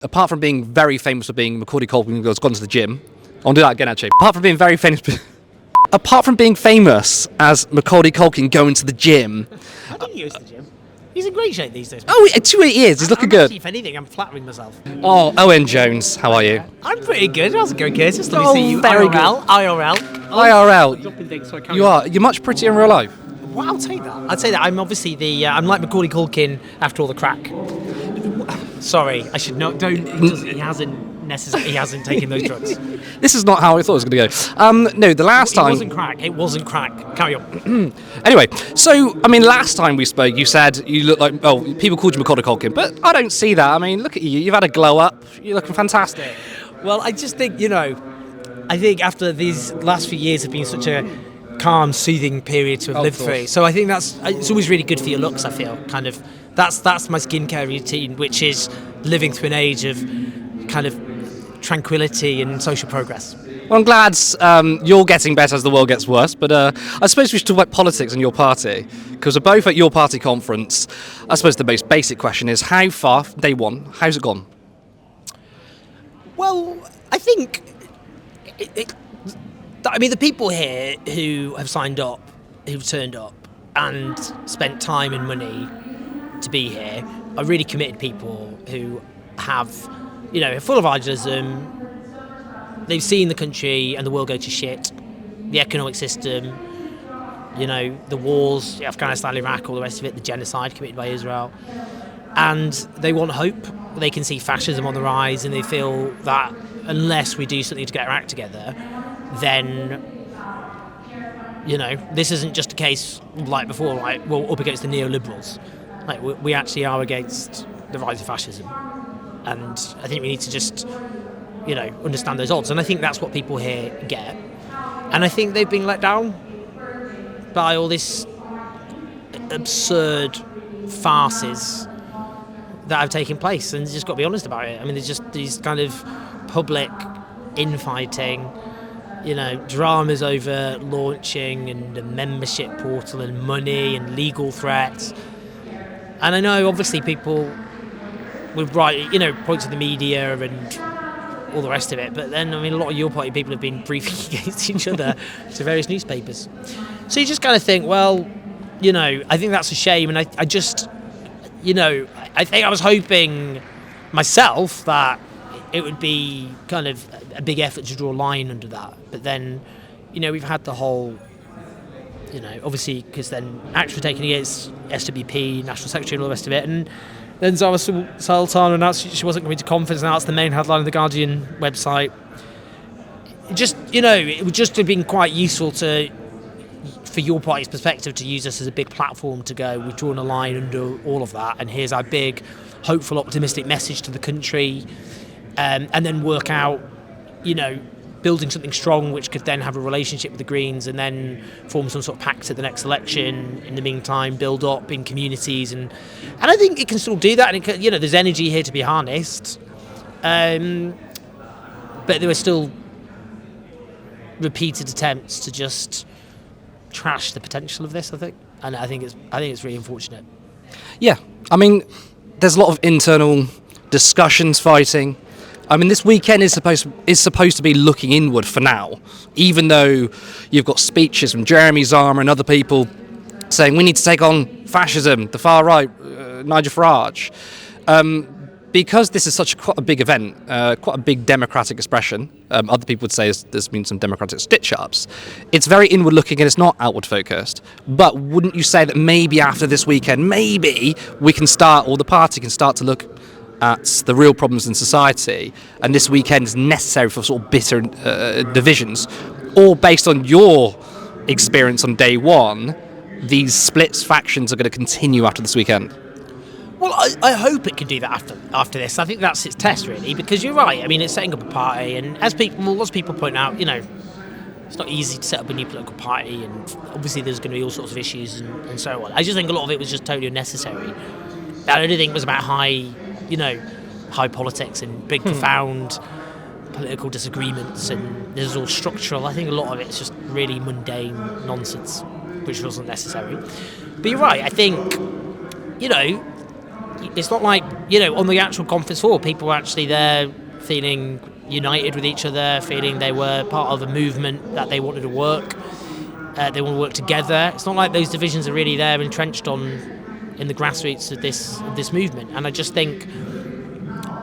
Apart from being very famous for being Macaulay Culkin who's gone to the gym, I'll do that again actually. Apart from being very famous, apart from being famous as Macaulay Culkin going to the gym. I think he goes to the gym. He's in great shape these days. Oh, 2 years. He's looking good. Actually, if anything, I'm flattering myself. Oh, Owen Jones, how are you? I'm pretty good. How's it going, Curtis? Let me Oh, see you. very IRL. IRL. IRL. You are. You're much prettier in real life. Well, I'll take that. I'd say that I'm obviously I'm like Macaulay Culkin after all the crack. Sorry, I should not. Don't. He hasn't taken those drugs. This is not how I thought it was going to go. No, the last time... It wasn't crack. Carry on. Anyway, so, I mean, last time we spoke, you said you look like... Oh, people called you Macaulay Culkin, but I don't see that. I mean, look at you. You've had a glow up. You're looking fantastic. Well, I just think, I think after these last few years have been such a calm, soothing period to have lived through. So I think it's always really good for your looks, I feel. Kind of, that's my skincare routine, which is living through an age of kind of tranquility and social progress. Well, I'm glad you're getting better as the world gets worse, but I suppose we should talk about politics in your party, because we're both at your party conference. I suppose the most basic question is, how far, day one, how's it gone? Well, I think, the people here who have signed up, who've turned up and spent time and money to be here are really committed people who have, full of idealism. They've seen the country and the world go to shit, the economic system, the wars, Afghanistan, Iraq, all the rest of it, the genocide committed by Israel. And they want hope. They can see fascism on the rise, and they feel that unless we do something to get our act together, then, this isn't just a case like before, like, we're up against the neoliberals. Like, we actually are against the rise of fascism. And I think we need to just, understand those odds. And I think that's what people here get. And I think they've been let down by all this absurd farces that have taken place. And just got to be honest about it. I mean, there's just these kind of public infighting, dramas over launching and the membership portal and money and legal threats. And I know, obviously, people would point to the media and all the rest of it, but then, a lot of your party people have been briefing against each other to various newspapers. So you just kind of think, well, I think that's a shame, and I just, I think I was hoping myself that it would be kind of a big effort to draw a line under that, but then, we've had the whole, obviously, because then action was taken against SWP, National Secretary and all the rest of it, and then Zara Sultan announced she wasn't going to conference, and that's the main headline of the Guardian website. It would just have been quite useful for your party's perspective to use this as a big platform to go, we've drawn a line under all of that, and here's our big, hopeful, optimistic message to the country, and then work out, building something strong which could then have a relationship with the Greens and then form some sort of pact at the next election. In the meantime, build up in communities, and I think it can still do that. And it can, there's energy here to be harnessed, but there were still repeated attempts to just trash the potential of this. I think, and I think it's really unfortunate. Yeah, there's a lot of internal discussions, fighting. This weekend is supposed to be looking inward for now, even though you've got speeches from Jeremy Zama and other people saying we need to take on fascism, the far right, Nigel Farage. Because this is quite a big event, quite a big democratic expression, other people would say there's been some democratic stitch-ups, it's very inward-looking and it's not outward-focused. But wouldn't you say that maybe after this weekend, maybe we can start, or the party can start to look at the real problems in society, and this weekend is necessary for sort of bitter divisions, or based on your experience on day one, these splits, factions are going to continue after this weekend? Well, I hope it can do that after this. I think that's its test, really, because you're right. It's setting up a party, and as lots of people point out, it's not easy to set up a new political party, and obviously there's going to be all sorts of issues and so on. I just think a lot of it was just totally unnecessary. I don't think it was about high politics and big, profound political disagreements, and this is all structural. I think a lot of it's just really mundane nonsense, which wasn't necessary. But you're right. I think, it's not like, on the actual conference floor, people were actually there feeling united with each other, feeling they were part of a movement that they wanted to work. They want to work together. It's not like those divisions are really there entrenched in the grassroots of this movement. And I just think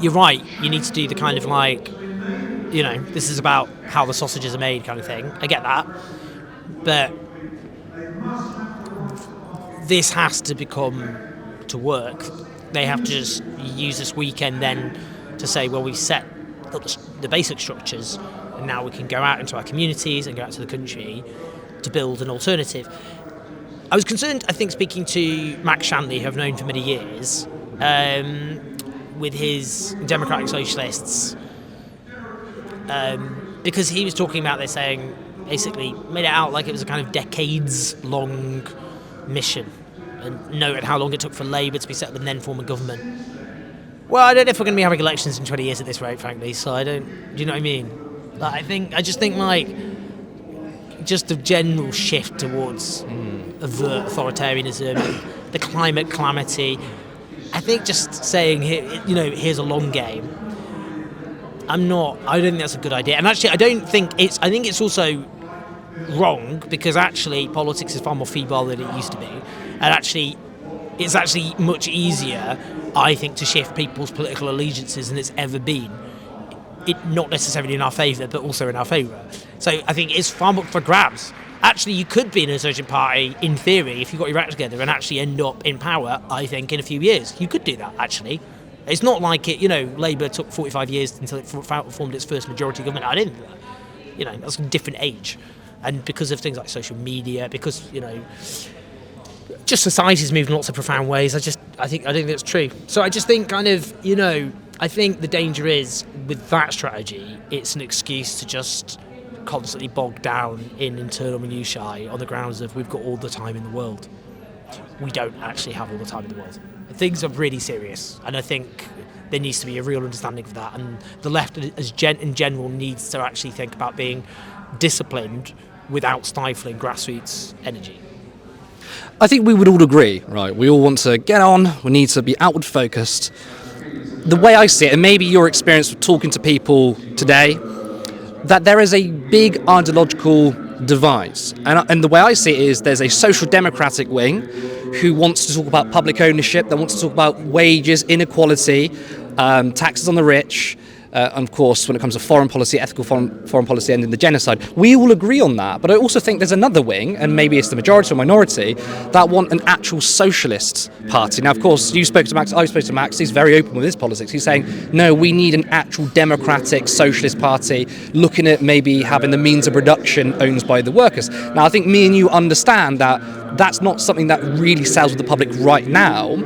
you're right. You need to do the kind of like, this is about how the sausages are made kind of thing. I get that, but this has to work. They have to just use this weekend then to say, well, we've set up the basic structures, and now we can go out into our communities and go out to the country to build an alternative. I was concerned, I think, speaking to Max Shanley, who I've known for many years, with his Democratic Socialists, because he was talking about this, saying, basically made it out like it was a kind of decades-long mission, and noted how long it took for Labour to be set up and then form a government. Well, I don't know if we're going to be having elections in 20 years at this rate, frankly, so I don't... Do you know what I mean? I just think, just the general shift towards authoritarianism, the climate calamity, I think just saying, here's a long game, I don't think that's a good idea. And actually, I think it's also wrong, because actually politics is far more feeble than it used to be. And actually, it's actually much easier, I think, to shift people's political allegiances than it's ever been. Not necessarily in our favour, but also in our favour. So I think it's far more for grabs. Actually, you could be an insurgent party, in theory, if you got your act together, and actually end up in power, I think, in a few years. You could do that, actually. It's not like Labour took 45 years until it formed its first majority government. I didn't think that. That's a different age. And because of things like social media, because, just society's moved in lots of profound ways, I think that's true. So I just think I think the danger is, with that strategy, it's an excuse to just constantly bog down in internal minutiae on the grounds of we've got all the time in the world. We don't actually have all the time in the world. Things are really serious, and I think there needs to be a real understanding of that, and the left in general needs to actually think about being disciplined without stifling grassroots energy. I think we would all agree, right? We all want to get on, we need to be outward focused. The way I see it, and maybe your experience of talking to people today, that there is a big ideological divide. And the way I see it is there's a social democratic wing who wants to talk about public ownership, that wants to talk about wages, inequality, taxes on the rich, and of course, when it comes to foreign policy, ethical foreign policy, ending the genocide. We all agree on that, but I also think there's another wing, and maybe it's the majority or minority, that want an actual socialist party. Now, of course, you spoke to Max, I spoke to Max, he's very open with his politics. He's saying, no, we need an actual democratic socialist party, looking at maybe having the means of production owned by the workers. Now, I think me and you understand that that's not something that really sells with the public right now.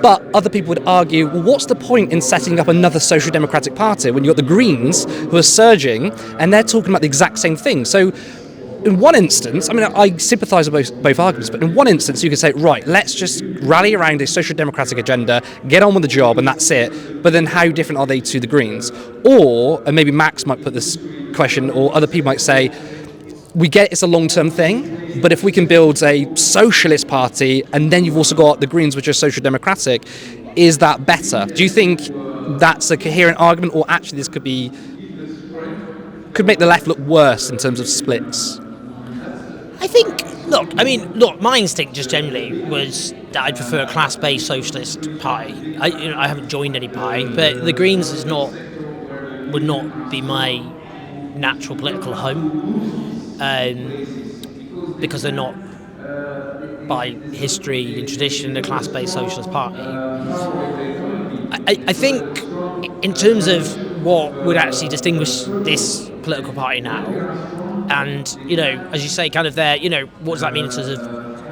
But other people would argue, well, what's the point in setting up another social democratic party when you've got the Greens who are surging and they're talking about the exact same thing? So in one instance, I sympathise with both arguments, but in one instance you could say, right, let's just rally around a social democratic agenda, get on with the job, and that's it. But then how different are they to the Greens? Or, and maybe Max might put this question, or other people might say, we get it's a long-term thing, but if we can build a socialist party and then you've also got the Greens, which are social democratic, is that better? Do you think that's a coherent argument, or actually this could make the left look worse in terms of splits? I think, my instinct just generally was that I'd prefer a class-based socialist party. I haven't joined any party, but the Greens would not be my natural political home. Because they're not, by history and tradition, a class-based socialist party. I think, in terms of what would actually distinguish this political party now, and, as you say, kind of what does that mean in terms of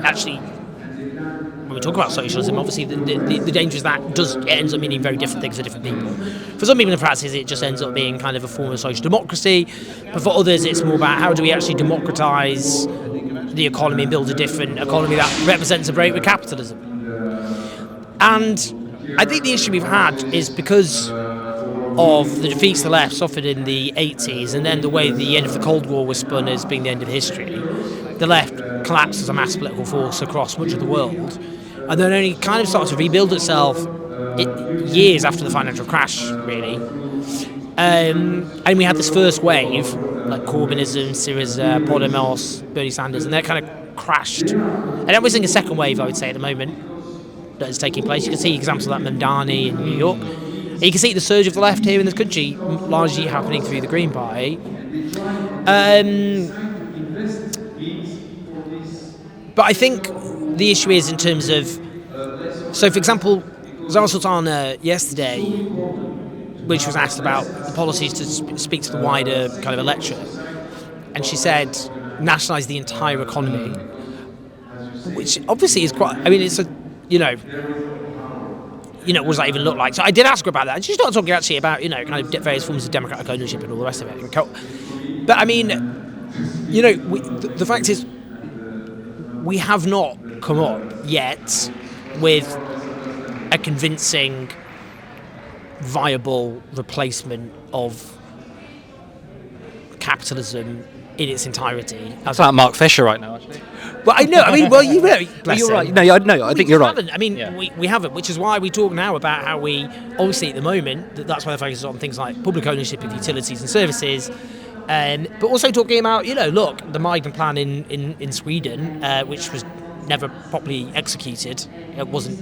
actually, when we talk about socialism, obviously the danger is that it ends up meaning very different things for different people. For some people in practice, it just ends up being kind of a form of social democracy, but for others it's more about how do we actually democratise the economy and build a different economy that represents a break with capitalism. And I think the issue we've had is because of the defeats the left suffered in the 80s, and then the way the end of the Cold War was spun as being the end of history, the left collapsed as a mass political force across much of the world, and then only kind of started to rebuild itself years after the financial crash, really. And we had this first wave, like Corbynism, Syriza, Podemos, Bernie Sanders, and they're kind of crashed. And then we're seeing a second wave, I would say, at the moment, that is taking place. You can see examples of that Mamdani in New York. And you can see the surge of the left here in this country, largely happening through the Green Party. But I think the issue is in terms of... So, for example, Zara Sultana yesterday, which was asked about the policies to speak to the wider kind of electorate, and she said nationalise the entire economy, which obviously is quite... I mean, it's a... what does that even look like? So I did ask her about that, and she started talking actually about, kind of various forms of democratic ownership and all the rest of it. But I mean, the fact is, we have not come up yet with a convincing, viable replacement of capitalism in its entirety. That's like Mark Fisher right now, actually. Well, I know. I mean, well, you're right. No, I think you're right. I mean, we haven't, which is why we talk now about how we, obviously at the moment, that's why the focus is on things like public ownership of utilities and services, but also talking about, look, the Maiden Plan in Sweden, which was never properly executed. It wasn't,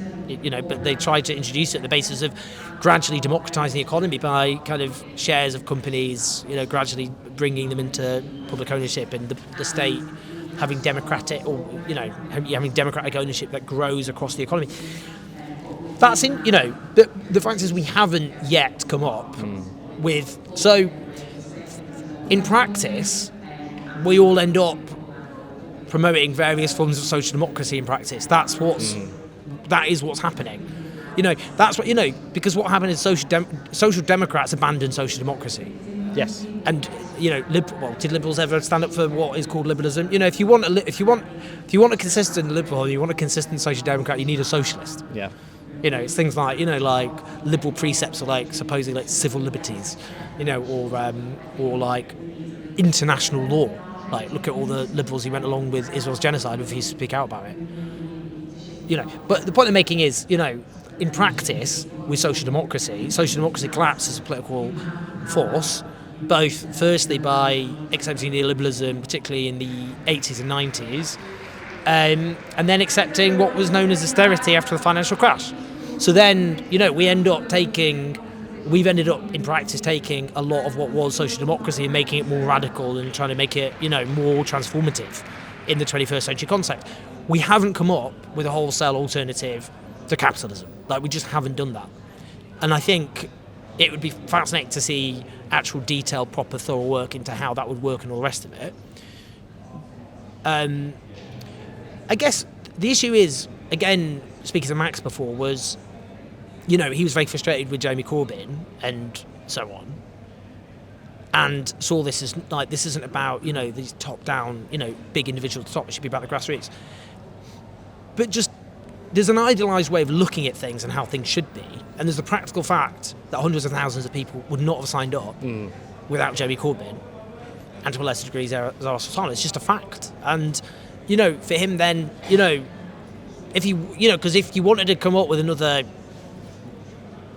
but they tried to introduce it on the basis of gradually democratising the economy by kind of shares of companies, gradually bringing them into public ownership, and the state having democratic having democratic ownership that grows across the economy. That's the fact is we haven't yet come up with. So in practice, we all end up promoting various forms of social democracy in practice. That is what's happening. That's what because what happened is social democrats abandoned social democracy. Yes. And did liberals ever stand up for what is called liberalism? If you want a consistent liberal, you want a consistent social democrat, you need a socialist. Yeah. It's things like like liberal precepts are like supposedly like civil liberties, or like international law. Like, look at all the liberals who went along with Israel's genocide, refused to speak out about it. But the point I'm making is, in practice, with social democracy collapses as a political force, both firstly by accepting neoliberalism, particularly in the 80s and 90s, and then accepting what was known as austerity after the financial crash. So then, we've ended up in practice taking a lot of what was social democracy and making it more radical and trying to make it, more transformative in the 21st century concept. We haven't come up with a wholesale alternative to capitalism. We just haven't done that. And I think it would be fascinating to see actual detailed, proper, thorough work into how that would work and all the rest of it. I guess the issue is, again, speaking to Max before, was, he was very frustrated with Jeremy Corbyn and so on, and saw this as this isn't about these top-down big individuals at the top. It should be about the grassroots. But just there's an idealised way of looking at things and how things should be, and there's the practical fact that hundreds of thousands of people would not have signed up without Jeremy Corbyn, and to a lesser degree Zara Sultana. It's just a fact, and for him then if he because if you wanted to come up with another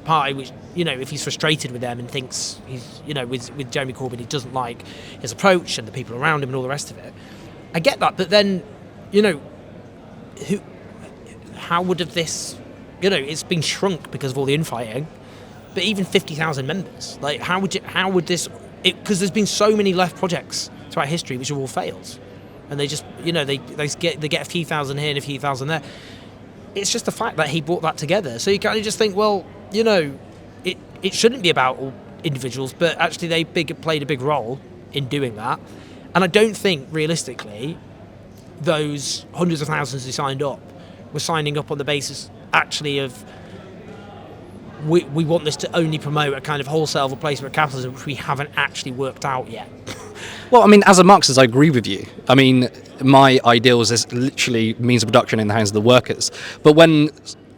party, which if he's frustrated with them and thinks he's with Jeremy Corbyn, he doesn't like his approach and the people around him and all the rest of it, I get that. But then how would have this it's been shrunk because of all the infighting, but even 50,000 members, how would this, because there's been so many left projects throughout history which have all failed, and they just they get a few thousand here and a few thousand there. It's just the fact that he brought that together. So you kind of just think, well, it shouldn't be about all individuals, but actually they played a big role in doing that. And I don't think, realistically, those hundreds of thousands who signed up were signing up on the basis, actually, of we want this to only promote a kind of wholesale replacement of capitalism, which we haven't actually worked out yet. Well, I mean, as a Marxist, I agree with you. I mean, my ideals is literally means of production in the hands of the workers. But when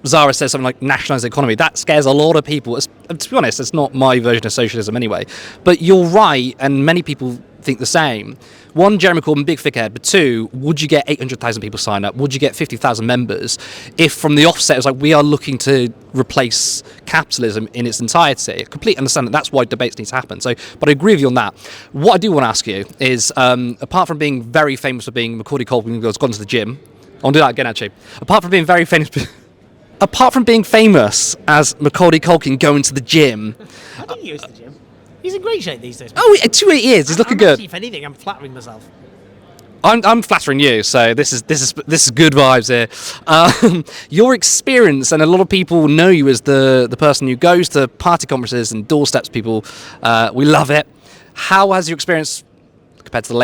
Zara says something like nationalise the economy, that scares a lot of people. To be honest, it's not my version of socialism anyway. But you're right, and many people think the same. One, Jeremy Corbyn, big thickhead, but two, would you get 800,000 people sign up? Would you get 50,000 members if from the offset it was like, we are looking to replace capitalism in its entirety? I completely understand that that's why debates need to happen. So, but I agree with you on that. What I do want to ask you is, apart from being very famous for being Macaulay Culkin who's gone to the gym, I'll do that again actually. Apart from being very famous... Apart from being famous as Macaulay Culkin going to the gym... I think he goes to the gym. He's in great shape these days. Oh, 2 years. He's looking good. Actually, if anything, I'm flattering myself. I'm flattering you, so this is good vibes here. Your experience, and a lot of people know you as the person who goes to party conferences and doorsteps people. We love it. How has your experience compared to the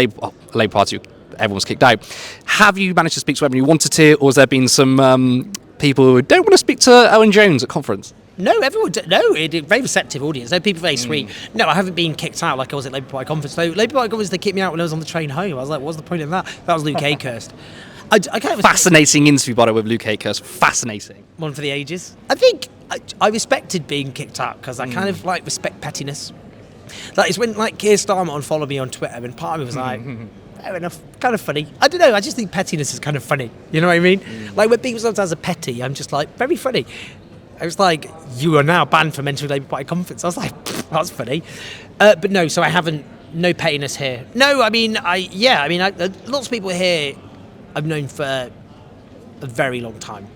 Labour Party? Everyone's kicked out. Have you managed to speak to everyone you wanted to, or has there been some people who don't want to speak to Owen Jones at conference? No, everyone. Very receptive audience. No, people very sweet. No, I haven't been kicked out like I was at Labour Party conference. No, Labour Party conference, they kicked me out when I was on the train home. I was like, what's the point of that? That was Luke Akehurst. I kind of Fascinating interview, by the way, with Luke Akehurst. Fascinating. One for the ages. I think I respected being kicked out because I kind of like respect pettiness. Like it's when like Keir Starmer unfollowed me on Twitter, and part of me was like, fair enough, kind of funny. I don't know. I just think pettiness is kind of funny. You know what I mean? Like when people sometimes are petty, I'm just like very funny. I was like, you are now banned from entering Labour Party conference. I was like, that's funny. But no, so I haven't, no pettiness here. No, I mean, lots of people here I've known for a very long time.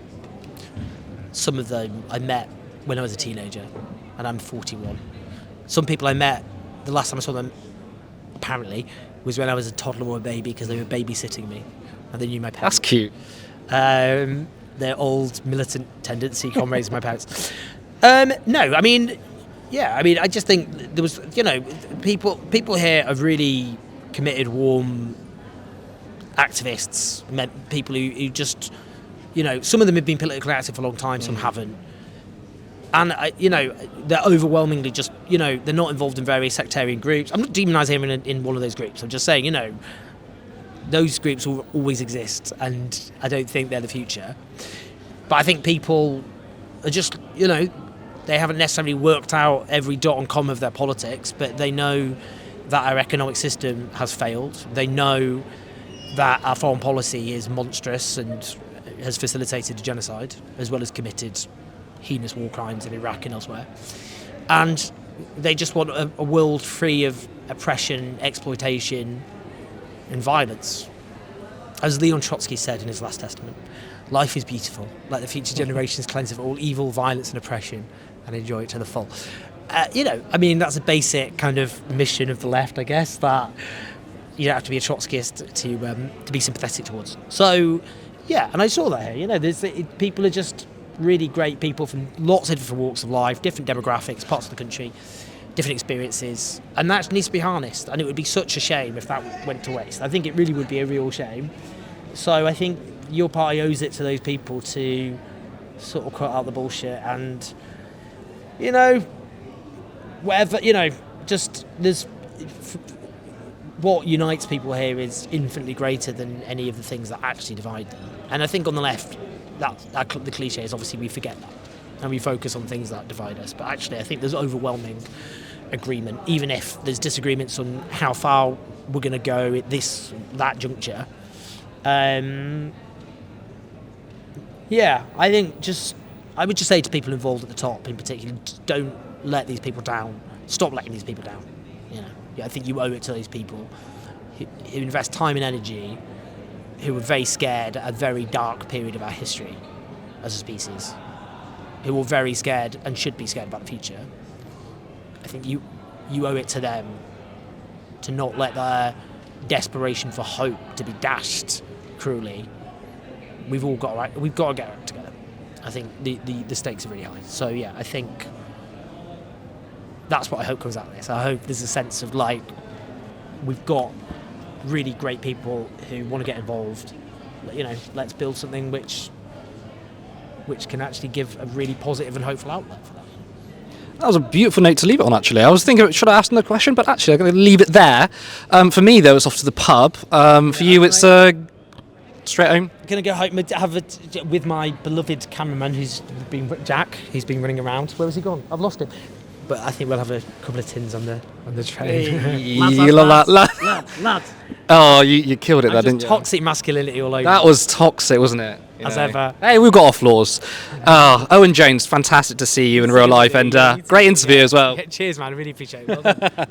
Some of them I met when I was a teenager, and I'm 41. Some people I met, the last time I saw them, apparently, was when I was a toddler or a baby because they were babysitting me, and they knew my parents. That's cute. Their old militant tendency comrades of my parents. No, I mean, yeah, I mean, I just think there was, people here are really committed, warm activists, people who just, some of them have been politically active for a long time, some haven't. And, they're overwhelmingly just, they're not involved in various sectarian groups. I'm not demonising anyone in one of those groups. I'm just saying, those groups will always exist, and I don't think they're the future. But I think people are just, they haven't necessarily worked out every dot and comma of their politics, but they know that our economic system has failed. They know that our foreign policy is monstrous and has facilitated genocide, as well as committed heinous war crimes in Iraq and elsewhere. And they just want a world free of oppression, exploitation, and violence. As Leon Trotsky said in his last testament, life is beautiful, let the future generations cleanse of all evil, violence and oppression and enjoy it to the full. That's a basic kind of mission of the left, I guess, that you don't have to be a Trotskyist to be sympathetic towards. So, yeah, and I saw that here, people are just really great people from lots of different walks of life, different demographics, parts of the country, different experiences, and that needs to be harnessed, and it would be such a shame if that went to waste. I think it really would be a real shame. So I think your party owes it to those people to sort of cut out the bullshit and, whatever, just there's... What unites people here is infinitely greater than any of the things that actually divide them. And I think on the left, the cliche is obviously we forget that and we focus on things that divide us. But actually, I think there's overwhelming agreement, even if there's disagreements on how far we're going to go at that juncture. I think I would just say to people involved at the top in particular, don't let these people down. Stop letting these people down. I think you owe it to those people who invest time and energy, who were very scared at a very dark period of our history as a species, who were very scared and should be scared about the future. I think you owe it to them to not let their desperation for hope to be dashed cruelly. We've got to get it together. I think the stakes are really high. So yeah, I think that's what I hope comes out of this. I hope there's a sense of we've got really great people who want to get involved. Let's build something which can actually give a really positive and hopeful outlet for that. That was a beautiful note to leave it on, actually. I was thinking, should I ask another question? But actually, I'm going to leave it there. For me, though, it's off to the pub. For you, it's straight home. I'm going to go home have it with my beloved cameraman, Jack. He's been running around. Where has he gone? I've lost him. but I think we'll have a couple of tins on the train. You love that. Lads. Oh, you killed it there, didn't you? Toxic masculinity all over. That was toxic, wasn't it? As ever. Hey, we've got our flaws. Owen Jones, fantastic to see you in real life, and great interview as well. Cheers, man. I really appreciate it. Well done.